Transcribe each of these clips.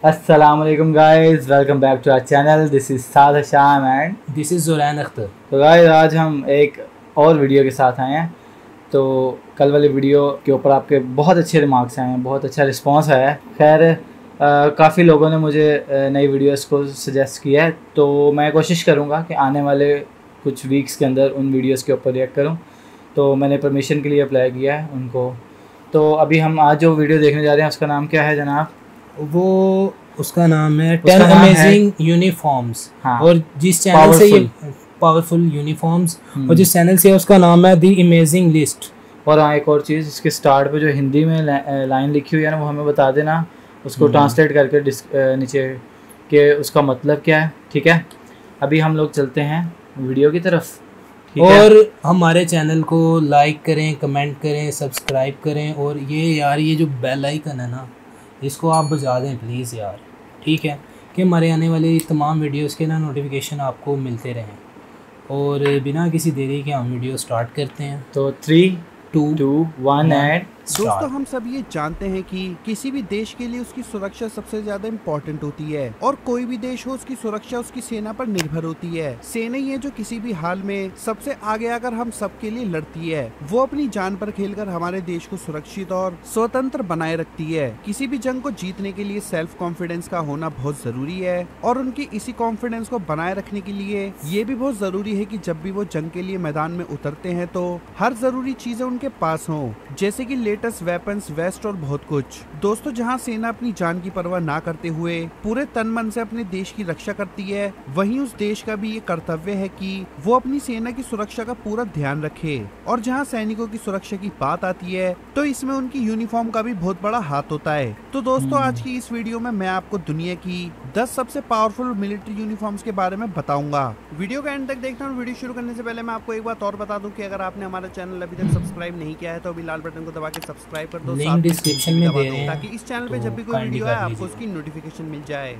अस्सलाम वालेकुम guys, welcome back to our channel. This is Saad Hisham and this is Zurain Akhtar. तो guys आज हम एक और वीडियो के साथ आए हैं। तो कल वाली वीडियो के ऊपर आपके बहुत अच्छे रिमार्क्स आए हैं, बहुत अच्छा रिस्पांस आया है। खैर काफ़ी लोगों ने मुझे नई वीडियोस को सजेस्ट किया है, तो मैं कोशिश करूँगा कि आने वाले कुछ वीक्स के अंदर उन वीडियोस के ऊपर रिएक्ट करूँ। तो मैंने परमिशन के लिए अप्लाई किया है उनको। तो अभी हम आज जो वीडियो देखने जा रहे हैं उसका नाम क्या है जनाब? उसका नाम है उसका 10 नाम अमेजिंग यूनिफॉर्म्स। हाँ, और जिस चैनल पावरफुल। से ये पावरफुल यूनिफॉर्म्स और जिस चैनल से उसका नाम है द अमेजिंग लिस्ट। और हाँ, एक और चीज़, इसके स्टार्ट पे जो हिंदी में लाइन लिखी हुई है ना, वो हमें बता देना, उसको ट्रांसलेट करके नीचे के उसका मतलब क्या है। ठीक है, अभी हम लोग चलते हैं वीडियो की तरफ। ठीक और है? हमारे चैनल को लाइक करें, कमेंट करें, सब्सक्राइब करें। और ये जो बेल आइकन है ना, इसको आप बजा दें प्लीज़ यार। ठीक है, कि हमारे आने वाले तमाम वीडियोस के ना नोटिफिकेशन आपको मिलते रहें। और बिना किसी देरी के हम वीडियो स्टार्ट करते हैं। तो 3, 2, 2, 1 एंड दोस्तों, हम सब ये जानते हैं कि किसी भी देश के लिए उसकी सुरक्षा सबसे ज्यादा इम्पोर्टेंट होती है, और कोई भी देश हो उसकी सुरक्षा उसकी सेना पर निर्भर होती है। सेना ही है जो किसी भी हाल में सबसे आगे आकर हम सबके लिए लड़ती है। वो अपनी जान पर खेलकर हमारे देश को सुरक्षित और स्वतंत्र बनाए रखती है। किसी भी जंग को जीतने के लिए सेल्फ कॉन्फिडेंस का होना बहुत जरूरी है, और उनकी इसी कॉन्फिडेंस को बनाए रखने के लिए ये भी बहुत जरूरी है कि जब भी वो जंग के लिए मैदान में उतरते हैं तो हर जरूरी चीजें उनके पास हों, जैसे कि लेटेस्ट वेपन्स, वेस्ट और बहुत कुछ। दोस्तों, जहां सेना अपनी जान की परवाह ना करते हुए पूरे तन मन से अपने देश की रक्षा करती है, वहीं उस देश का भी ये कर्तव्य है कि वो अपनी सेना की सुरक्षा का पूरा ध्यान रखे। और जहां सैनिकों की सुरक्षा की बात आती है तो इसमें उनकी यूनिफॉर्म का भी बहुत बड़ा हाथ होता है। तो दोस्तों, आज की इस वीडियो में मैं आपको दुनिया की 10 सबसे पावरफुल मिलिट्री यूनिफॉर्म्स के बारे में बताऊंगा। वीडियो का एंड तक देखना। और वीडियो शुरू करने से पहले मैं आपको एक बात और बता दूं कि अगर आपने हमारा चैनल अभी तक सब्सक्राइब नहीं किया है तो अभी लाल बटन को दबा के सब्सक्राइब कर दो, लिंक डिस्क्रिप्शन में दे रहे हैं, ताकि इस चैनल पे तो जब भी कोई kindly वीडियो कर आए आपको लीजिए। उसकी नोटिफिकेशन मिल जाए।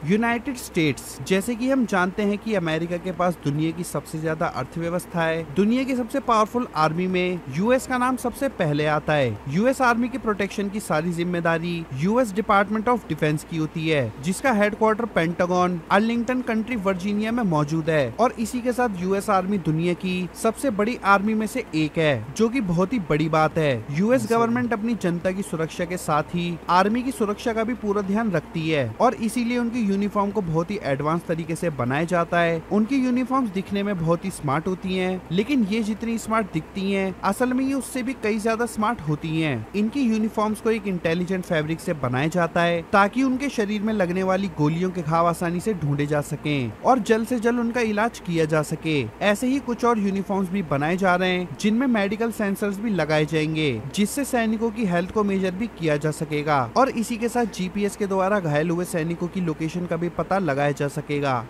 यूनाइटेड स्टेट्स, जैसे कि हम जानते हैं कि अमेरिका के पास दुनिया की सबसे ज्यादा अर्थव्यवस्था है। दुनिया की सबसे पावरफुल आर्मी में यूएस का नाम सबसे पहले आता है। यूएस आर्मी की प्रोटेक्शन की सारी जिम्मेदारी यूएस डिपार्टमेंट ऑफ डिफेंस की होती है, जिसका headquarter pentagon, Arlington country, Virginia में मौजूद है। और इसी के साथ यूएस आर्मी दुनिया की सबसे बड़ी आर्मी में से एक है, जो कि बहुत ही बड़ी बात है। यूएस गवर्नमेंट अपनी जनता की सुरक्षा के साथ ही आर्मी की सुरक्षा का भी पूरा ध्यान रखती है, और इसीलिए उनकी यूनिफॉर्म को बहुत ही एडवांस तरीके से बनाया जाता है। उनकी यूनिफॉर्म्स दिखने में बहुत ही स्मार्ट होती हैं, लेकिन ये जितनी स्मार्ट दिखती हैं, असल में ये उससे भी कई ज्यादा स्मार्ट होती हैं। इनकी यूनिफॉर्म्स को एक इंटेलिजेंट फैब्रिक से बनाया जाता है, ताकि उनके शरीर में लगने वाली गोलियों के घाव आसानी से ढूंढे जा सकें और जल्द से जल्द उनका इलाज किया जा सके। ऐसे ही कुछ और यूनिफॉर्म्स भी बनाए जा रहे हैं, जिनमें मेडिकल सेंसर्स भी लगाए जाएंगे, जिससे सैनिकों की हेल्थ को मेजर भी किया जा सकेगा। और इसी के साथ जीपीएस के द्वारा घायल हुए सैनिकों की लोकेशन का भी पता लगाया जा सकेगा।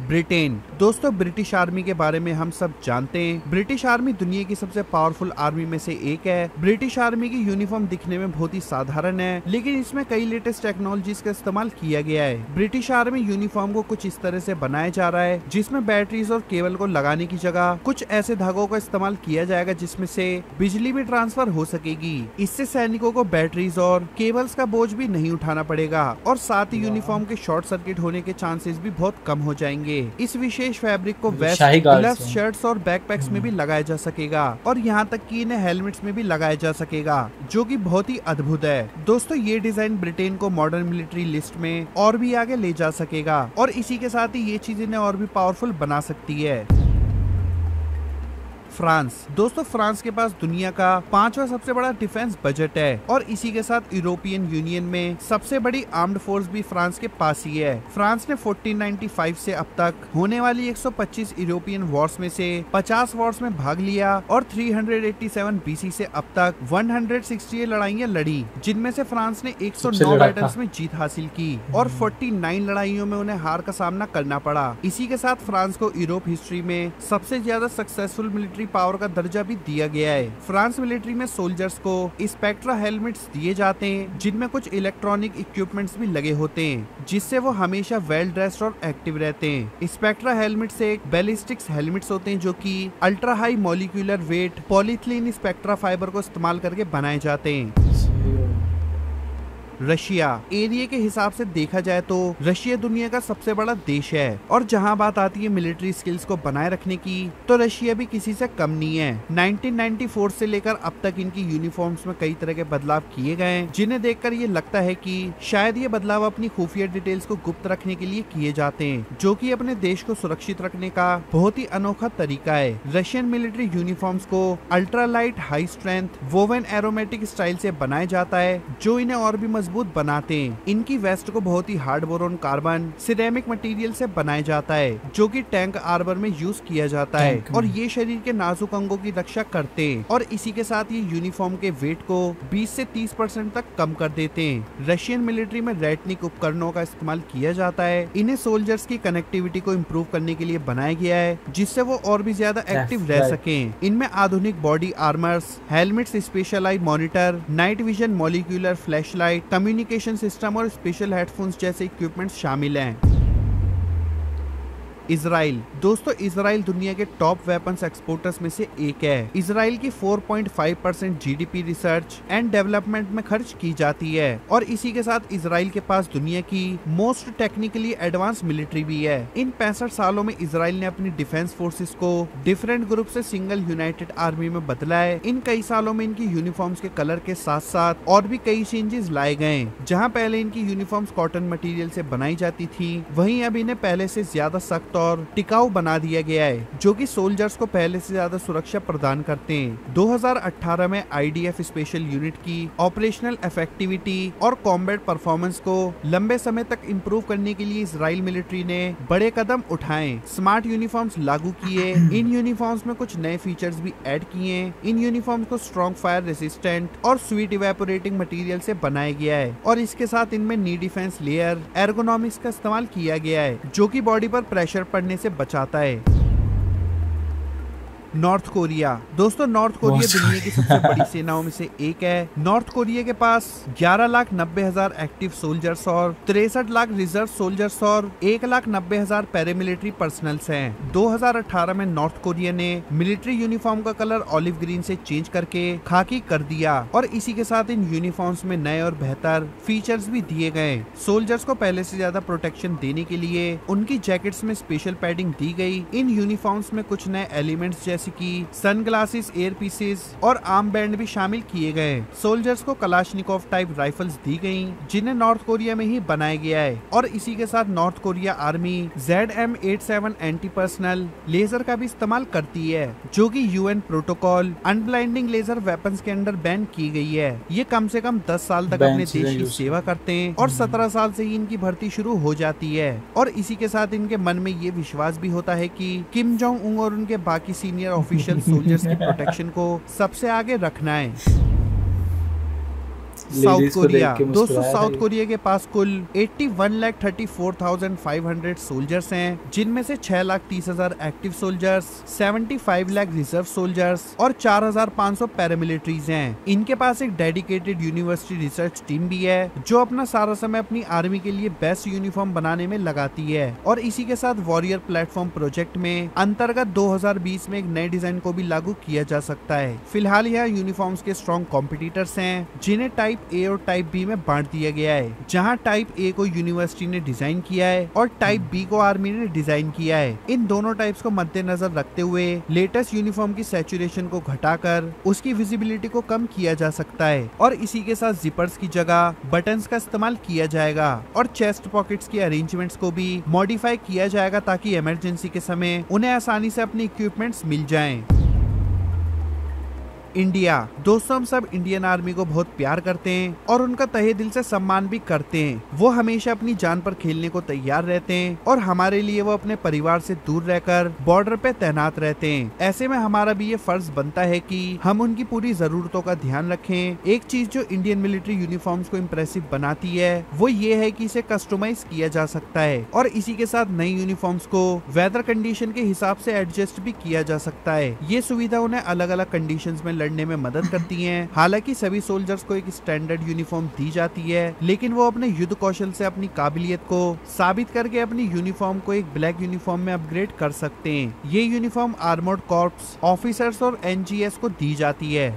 ब्रिटेन, दोस्तों ब्रिटिश आर्मी के बारे में हम सब जानते हैं। ब्रिटिश आर्मी दुनिया की सबसे पावरफुल आर्मी में से एक है। ब्रिटिश आर्मी की यूनिफॉर्म दिखने में बहुत ही साधारण है, लेकिन इसमें कई लेटेस्ट टेक्नोलॉजीज का इस्तेमाल किया गया है। ब्रिटिश आर्मी यूनिफॉर्म को कुछ इस तरह से बनाया जा रहा है, जिसमें बैटरीज और केबल को लगाने की जगह कुछ ऐसे धागों का इस्तेमाल किया जाएगा जिसमें से बिजली भी ट्रांसफर हो सकेगी। इससे सैनिकों को बैटरीज और केबल्स का बोझ भी नहीं उठाना पड़ेगा, और साथ ही यूनिफॉर्म के शॉर्ट सर्किट होने के चांसेस भी बहुत कम हो जाएंगे। इस विशेष फैब्रिक को वेस्ट, ग्लव्स, शर्ट्स और बैकपैक्स में भी लगाया जा सकेगा, और यहाँ तक कि इन्हें हेलमेट्स में भी लगाया जा सकेगा, जो कि बहुत ही अद्भुत है। दोस्तों, ये डिजाइन ब्रिटेन को मॉडर्न मिलिट्री लिस्ट में और भी आगे ले जा सकेगा, और इसी के साथ ही ये चीज इन्हें और भी पावरफुल बना सकती है। फ्रांस, दोस्तों फ्रांस के पास दुनिया का 5वां सबसे बड़ा डिफेंस बजट है, और इसी के साथ यूरोपियन यूनियन में सबसे बड़ी आर्म्ड फोर्स भी फ्रांस के पास ही है। फ्रांस ने 1495 से अब तक होने वाली 125 यूरोपियन वॉर्स में से 50 वॉर्स में भाग लिया, और 387 बीसी से अब तक 168 लड़ाइयां लड़ी, जिनमें से फ्रांस ने 109 बैटल्स में जीत हासिल की, और 49 लड़ाइयों में उन्हें हार का सामना करना पड़ा। इसी के साथ फ्रांस को यूरोप हिस्ट्री में सबसे ज्यादा सक्सेसफुल मिलिट्री मिलिट्री पावर का दर्जा भी दिया गया है। फ्रांस मिलिट्री में सोल्जर्स को स्पेक्ट्रा हेलमेट्स दिए जाते हैं जिनमें कुछ इलेक्ट्रॉनिक इक्विपमेंट्स भी लगे होते हैं जिससे वो हमेशा वेल ड्रेस्ड और एक्टिव रहते हैं। स्पेक्ट्रा हेलमेट्स एक बैलिस्टिक्स हेलमेट्स होते हैं जो कि ultra high molecular weight polythene spectra fibre को इस्तेमाल करके बनाए जाते हैं। रशिया एरिया के हिसाब से देखा जाए तो रशिया दुनिया का सबसे बड़ा देश है और जहां बात आती है मिलिट्री स्किल्स को बनाए रखने की तो रशिया भी किसी से कम नहीं है। 1994 से लेकर अब तक इनकी यूनिफॉर्म्स में कई तरह के बदलाव किए गए हैं जिन्हें देखकर ये लगता है कि शायद ये बदलाव अपनी खुफिया डिटेल्स को गुप्त रखने के लिए किए जाते हैं, जो कि अपने देश को सुरक्षित रखने का बहुत ही अनोखा तरीका है। रशियन मिलिट्री यूनिफॉर्म्स को ultra light high strength woven aromatic style से बनाया जाता है जो इन्हें और भी मजबूत बनाते हैं। इनकी वेस्ट को बहुत ही hard boron carbon ceramic material से बनाया जाता है जो कि टैंक आर्मर में यूज किया जाता है और ये शरीर के नाजुक अंगों की रक्षा करते हैं और इसी के साथ ये यूनिफॉर्म के वेट को 20 से 30% तक कम कर देते हैं। रशियन मिलिट्री में रेटनिक उपकरणों का इस्तेमाल किया जाता है। इन्हें सोल्जर्स की कनेक्टिविटी को इम्प्रूव करने के लिए बनाया गया है जिससे वो और भी ज्यादा एक्टिव रह सकें। इनमें आधुनिक body armours, helmets, special I monitor, night vision, molecular flashlight, communication system और स्पेशल हेडफोन्स जैसे इक्विपमेंट्स शामिल हैं। इजराइल दोस्तों, इजराइल दुनिया के टॉप वेपन्स एक्सपोर्टर्स में से एक है। इजराइल की 4.5% जीडीपी रिसर्च एंड डेवलपमेंट में खर्च की जाती है और इसी के साथ इजराइल के पास दुनिया की मोस्ट टेक्निकली एडवांस मिलिट्री भी है। इन 65 सालों में इजराइल ने अपनी डिफेंस फोर्सेस को डिफरेंट ग्रुप से सिंगल यूनाइटेड आर्मी में बदला है। इन कई सालों में इनकी यूनिफॉर्म्स के कलर के साथ साथ और भी कई चेंजेस लाए गए। जहाँ पहले इनकी यूनिफॉर्म्स कॉटन मटेरियल से बनाई जाती थी, वहीं अब इन्हें पहले से ज्यादा सख्त और टिकाऊ बना दिया गया है जो कि सोल्जर्स को पहले से ज्यादा सुरक्षा प्रदान करते हैं। 2018 में आईडीएफ स्पेशल यूनिट की ऑपरेशनल इफेक्टिविटी और कॉम्बैट परफॉर्मेंस को लंबे समय तक इम्प्रूव करने के लिए इजराइल मिलिट्री ने बड़े कदम उठाए, स्मार्ट यूनिफॉर्म्स लागू किए। इन यूनिफॉर्म्स में कुछ नए फीचर्स भी ऐड किए। इन यूनिफॉर्म्स को स्ट्रॉन्ग फायर रेसिस्टेंट और स्वीट इवेपोरेटिंग मटेरियल से बनाया गया है और इसके साथ इनमें नी डिफेंस लेयर एर्गोनॉमिक्स का इस्तेमाल किया गया है जो कि बॉडी पर प्रेशर पड़ने से बचाता है। नॉर्थ कोरिया दोस्तों, नॉर्थ कोरिया दुनिया की सबसे बड़ी सेनाओं में से एक है। नॉर्थ कोरिया के पास 11,90,000 एक्टिव सोल्जर्स और 63 लाख रिजर्व सोल्जर्स और 1,90,000 पैरामिलिट्री पर्सनल्स हैं। 2018 में नॉर्थ कोरिया ने मिलिट्री यूनिफॉर्म का कलर ऑलिव ग्रीन से चेंज करके खाकी कर दिया और इसी के साथ इन यूनिफॉर्म्स में नए और बेहतर फीचर्स भी दिए गए। सोल्जर्स को पहले से ज्यादा प्रोटेक्शन देने के लिए उनकी जैकेट्स में स्पेशल पैडिंग दी गई। इन यूनिफॉर्म्स में कुछ नए एलिमेंट्स जैसे की सनग्लासेस, एयर पीसेस और आर्म बैंड भी शामिल किए गए। सोल्जर्स को कलाशनिकोव टाइप राइफल्स दी गई जिन्हें नॉर्थ कोरिया में ही बनाया गया है और इसी के साथ North Korea army ZM87 anti personnel laser का भी इस्तेमाल करती है जो कि UN protocol on blinding laser weapons के अंदर बैन की गई है। ये कम से कम 10 साल तक अपने देश की सेवा करते हैं और 17 साल से ही इनकी भर्ती शुरू हो जाती है और इसी के साथ इनके मन में ये विश्वास भी होता है कि किम जोंग उन और उनके बाकी सीनियर ऑफिशियल सोल्जर्स की प्रोटेक्शन को सबसे आगे रखना है। साउथ कोरिया दोस्तों, साउथ कोरिया के पास कुल 81,34,500 सोल्जर्स हैं जिनमें से 6,30,000 active soldiers, 75 lakh reserve soldiers और 4,500 पैरामिलिट्रीज हैं। इनके पास एक डेडिकेटेड यूनिवर्सिटी रिसर्च टीम भी है जो अपना सारा समय अपनी आर्मी के लिए बेस्ट यूनिफॉर्म बनाने में लगाती है और इसी के साथ वॉरियर प्लेटफॉर्म प्रोजेक्ट में अंतर्गत 2020 में एक नए डिजाइन को भी लागू किया जा सकता है। फिलहाल यह यूनिफॉर्म्स के स्ट्रॉन्ग कॉम्पिटिटर्स हैं जिन्हें टाइप ए और टाइप बी में बांट दिया गया है, जहां टाइप ए को यूनिवर्सिटी ने डिजाइन किया है और टाइप बी को आर्मी ने डिजाइन किया है। इन दोनों टाइप्स को मद्देनजर रखते हुए लेटेस्ट यूनिफॉर्म की सैचुरेशन को घटाकर उसकी विजिबिलिटी को कम किया जा सकता है और इसी के साथ जिपर्स की जगह बटन्स का इस्तेमाल किया जाएगा और चेस्ट पॉकेट्स की अरेंजमेंट्स को भी मॉडिफाई किया जाएगा ताकि इमरजेंसी के समय उन्हें आसानी से अपने इक्विपमेंट्स मिल जाएं। इंडिया। दोस्तों, हम सब इंडियन आर्मी को बहुत प्यार करते हैं और उनका तहे दिल से सम्मान भी करते हैं। वो हमेशा अपनी जान पर खेलने को तैयार रहते हैं और हमारे लिए वो अपने परिवार से दूर रहकर बॉर्डर पे तैनात रहते हैं। ऐसे में हमारा भी ये फर्ज बनता है कि हम उनकी पूरी जरूरतों का ध्यान रखें। एक चीज जो इंडियन मिलिट्री यूनिफॉर्म्स को इम्प्रेसिव बनाती है वो ये है कि इसे कस्टमाइज किया जा सकता है और इसी के साथ नई यूनिफॉर्म्स को वेदर कंडीशन के हिसाब से एडजस्ट भी किया जा सकता है। ये सुविधा उन्हें अलग अलग कंडीशंस में लड़ने में मदद करती है। हालांकि सभी सोल्जर्स को एक स्टैंडर्ड यूनिफॉर्म दी जाती है, लेकिन वो अपने युद्ध कौशल से अपनी काबिलियत को साबित करके अपनी यूनिफॉर्म को एक ब्लैक यूनिफॉर्म में अपग्रेड कर सकते हैं। ये यूनिफॉर्म आर्मर्ड कॉर्प्स ऑफिसर्स और एनजीएस को दी जाती है।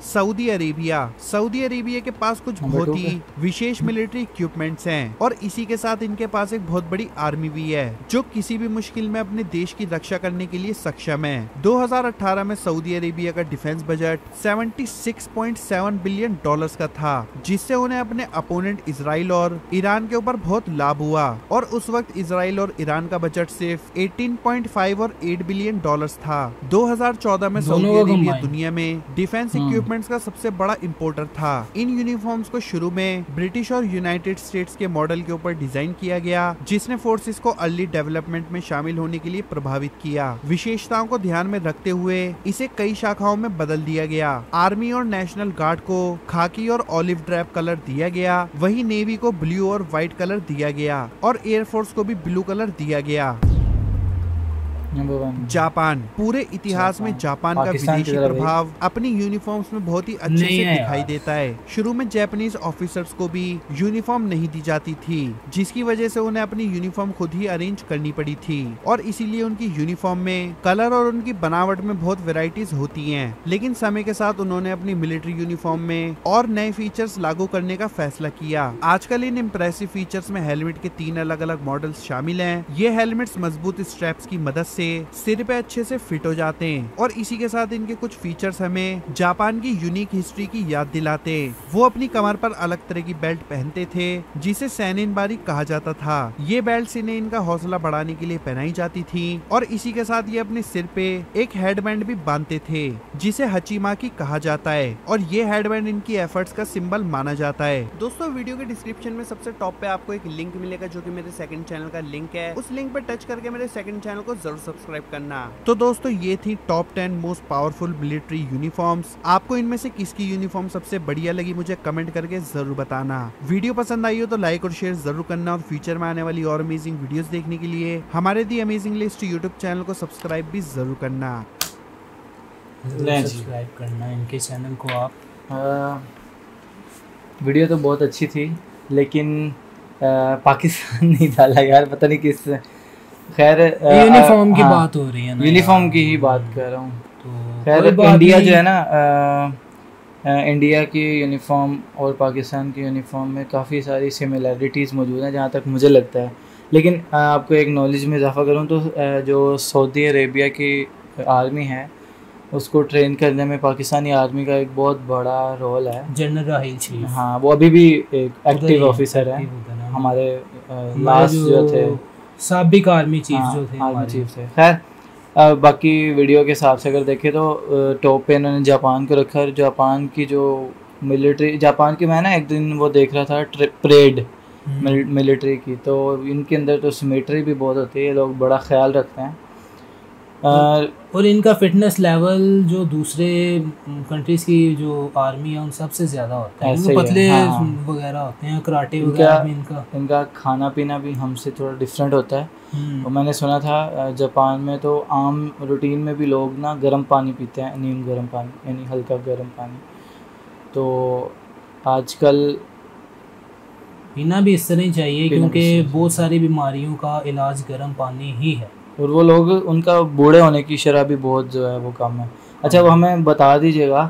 सऊदी अरेबिया के पास कुछ बहुत ही विशेष मिलिट्री इक्विपमेंट्स हैं और इसी के साथ इनके पास एक बहुत बड़ी आर्मी भी है जो किसी भी मुश्किल में अपने देश की रक्षा करने के लिए सक्षम है। 2018 में सऊदी अरेबिया का डिफेंस बजट $76.7 बिलियन का था, जिससे उन्हें अपने अपोनेंट इजराइल और ईरान के ऊपर बहुत लाभ हुआ और उस वक्त इजराइल और ईरान का बजट सिर्फ 18.5 और 8 बिलियन था। 2014 में सऊदी अरेबिया दुनिया में डिफेंस इक्विपमेंट का सबसे बड़ा इंपोर्टर था। इन यूनिफॉर्म्स को शुरू में ब्रिटिश और यूनाइटेड स्टेट्स के मॉडल के ऊपर डिजाइन किया गया, जिसने फोर्सेस को अर्ली डेवलपमेंट में शामिल होने के लिए प्रभावित किया। विशेषताओं को ध्यान में रखते हुए इसे कई शाखाओं में बदल दिया गया। आर्मी और नेशनल गार्ड को खाकी और ऑलिव ड्रैप कलर दिया गया, वहीं नेवी को ब्लू और व्हाइट कलर दिया गया और एयरफोर्स को भी ब्लू कलर दिया गया। जापान। पूरे इतिहास में जापान का विदेशी प्रभाव अपनी यूनिफॉर्म्स में बहुत ही अच्छे से दिखाई देता है। शुरू में जापानीज ऑफिसर्स को भी यूनिफॉर्म नहीं दी जाती थी, जिसकी वजह से उन्हें अपनी यूनिफॉर्म खुद ही अरेंज करनी पड़ी थी और इसीलिए उनकी यूनिफॉर्म में कलर और उनकी बनावट में बहुत वेराइटीज होती हैं। लेकिन समय के साथ उन्होंने अपनी मिलिट्री यूनिफॉर्म में और नए फीचर्स लागू करने का फैसला किया। आजकल इन इम्प्रेसिव फीचर्स में हेलमेट के 3 अलग अलग मॉडल्स शामिल हैं। ये हेलमेट्स मजबूत स्ट्रैप्स की मदद से सिर पे अच्छे से फिट हो जाते हैं और इसी के साथ इनके कुछ फीचर्स हमें जापान की यूनिक हिस्ट्री की याद दिलाते हैं। वो अपनी कमर पर अलग तरह की बेल्ट पहनते थे जिसे सैनिनबारी कहा जाता था। ये बेल्ट इन्हें इनका हौसला बढ़ाने के लिए पहनाई जाती थी और इसी के साथ ये अपने सिर पे एक हेडबैंड भी बांधते थे जिसे हचीमाकी कहा जाता है और ये हेडबैंड इनकी एफर्ट्स का सिंबल माना जाता है। दोस्तों, वीडियो के डिस्क्रिप्शन में सबसे टॉप पे आपको एक लिंक मिलेगा जो कि मेरे सेकंड चैनल का लिंक है। उस लिंक पे टच करके मेरे सेकंड चैनल को जरूर सब्सक्राइब करना। तो दोस्तों, ये थी top 10 most powerful military uniforms. आपको इनमें से किसकी यूनिफॉर्म सबसे बढ़िया लगी मुझे कमेंट करके जरूर बताना। वीडियो पसंद आई हो तो लाइक और शेयर जरूर करना और फ्यूचर में आने वाली और अमेजिंग वीडियोस देखने के लिए हमारे दी अमेजिंग लिस्ट यूट्यूब चैनल को सब्सक्राइब भी जरूर करना। सब्सक्राइब करना इनके चैनल को आप। वीडियो तो बहुत अच्छी थी लेकिन पाकिस्तान नहीं डाला यार, पता नहीं किस। खैर, यूनिफॉर्म की बात हो रही है ना, यूनिफॉर्म की ही बात कर रहा हूँ। तो खैर, इंडिया जो है ना, इंडिया की यूनिफॉर्म और पाकिस्तान की यूनिफॉर्म में काफ़ी सारी सिमिलैरिटीज़ मौजूद हैं जहाँ तक मुझे लगता है। लेकिन आपको एक नॉलेज में इजाफा करूँ तो जो सऊदी अरेबिया की आर्मी है उसको ट्रेन करने में पाकिस्तानी आर्मी का एक बहुत बड़ा रोल है। जनरल राहील शरीफ, हाँ, वो अभी भी एक एक्टिव ऑफिसर है हमारे। लास्ट जो थे साबिक आर्मी चीफ जो थे, आर्मी चीफ थे। खैर, बाकी वीडियो के हिसाब से अगर देखें तो टॉप पे इन्होंने जापान को रखा है। जापान की जो मिलिट्री, जापान की मैं ना एक दिन वो देख रहा था परेड मिलिट्री की, तो इनके अंदर तो सिमेट्री भी बहुत होती है, ये लोग बड़ा ख्याल रखते हैं। और इनका फिटनेस लेवल जो दूसरे कंट्रीज की जो आर्मी है उन सबसे ज़्यादा होता है। इनको पतले वगैरह होते हैं, कराटे वगैरह में इनका खाना पीना भी हमसे थोड़ा डिफरेंट होता है। और मैंने सुना था जापान में तो आम रूटीन में भी लोग ना गर्म पानी पीते हैं, नीम गर्म पानी, यानी हल्का गर्म पानी। तो आजकल पीना भी इस तरह ही चाहिए क्योंकि बहुत सारी बीमारियों का इलाज गर्म पानी ही है और वो लोग, उनका बूढ़े होने की शरह भी बहुत जो है वो कम है। अच्छा, वो हमें बता दीजिएगा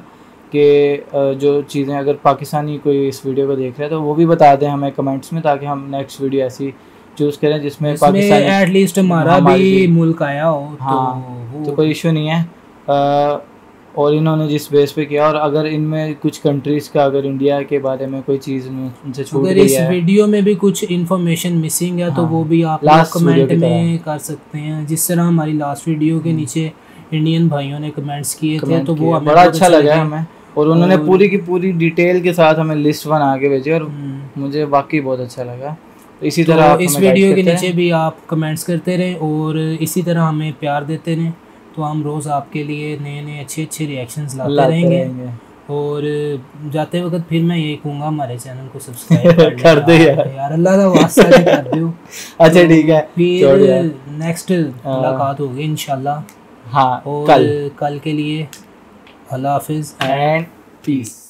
कि जो चीज़ें अगर पाकिस्तानी कोई इस वीडियो को देख रहे हैं तो वो भी बता दें हमें कमेंट्स में, ताकि हम नेक्स्ट वीडियो ऐसी चूज़ करें जिसमें पाकिस्तान एटलीस्ट हमारा भी मुल्क आया हो। हाँ, तो कोई इशू नहीं है। और इन्होंने जिस बेस पे किया, और अगर इनमें कुछ कंट्रीज का, अगर इंडिया के बारे में कोई चीज़ उनसे छूट गई है, अगर इस वीडियो में भी कुछ इन्फॉर्मेशन मिसिंग है तो वो भी आप कमेंट में कर सकते हैं। जिस तरह हमारी लास्ट वीडियो के नीचे इंडियन भाइयों ने कमेंट्स किए थे, कमेंट तो किए, वो हमें बड़ा बहुत अच्छा लगा लगे। हमें, और उन्होंने और- पूरी की पूरी डिटेल के साथ हमें लिस्ट बना के भेजी, और हम्म। मुझे वाकई बहुत अच्छा लगा। तो इसी तो तरह आप इस हमें गाइड वीडियो के करते नीचे रहें। भी आप कमेंट्स करते रहें और इसी तरह हमें प्यार देते रहें, तो हम रोज़ आपके लिए नए नए अच्छे अच्छे रिएक्शंस लाते रहेंगे। और जाते वक्त फिर मैं यही कहूँगा हमारे चैनल को सब्सक्राइब कर लें कर दे यार। अल्लाह का वास्ता है कर दो। अच्छा ठीक है, छोड़ फिर यार। नेक्स्ट मुलाकात होगी इंशाल्लाह। हाँ, और कल कल के लिए अल्लाह हाफिज़ एंड पीस।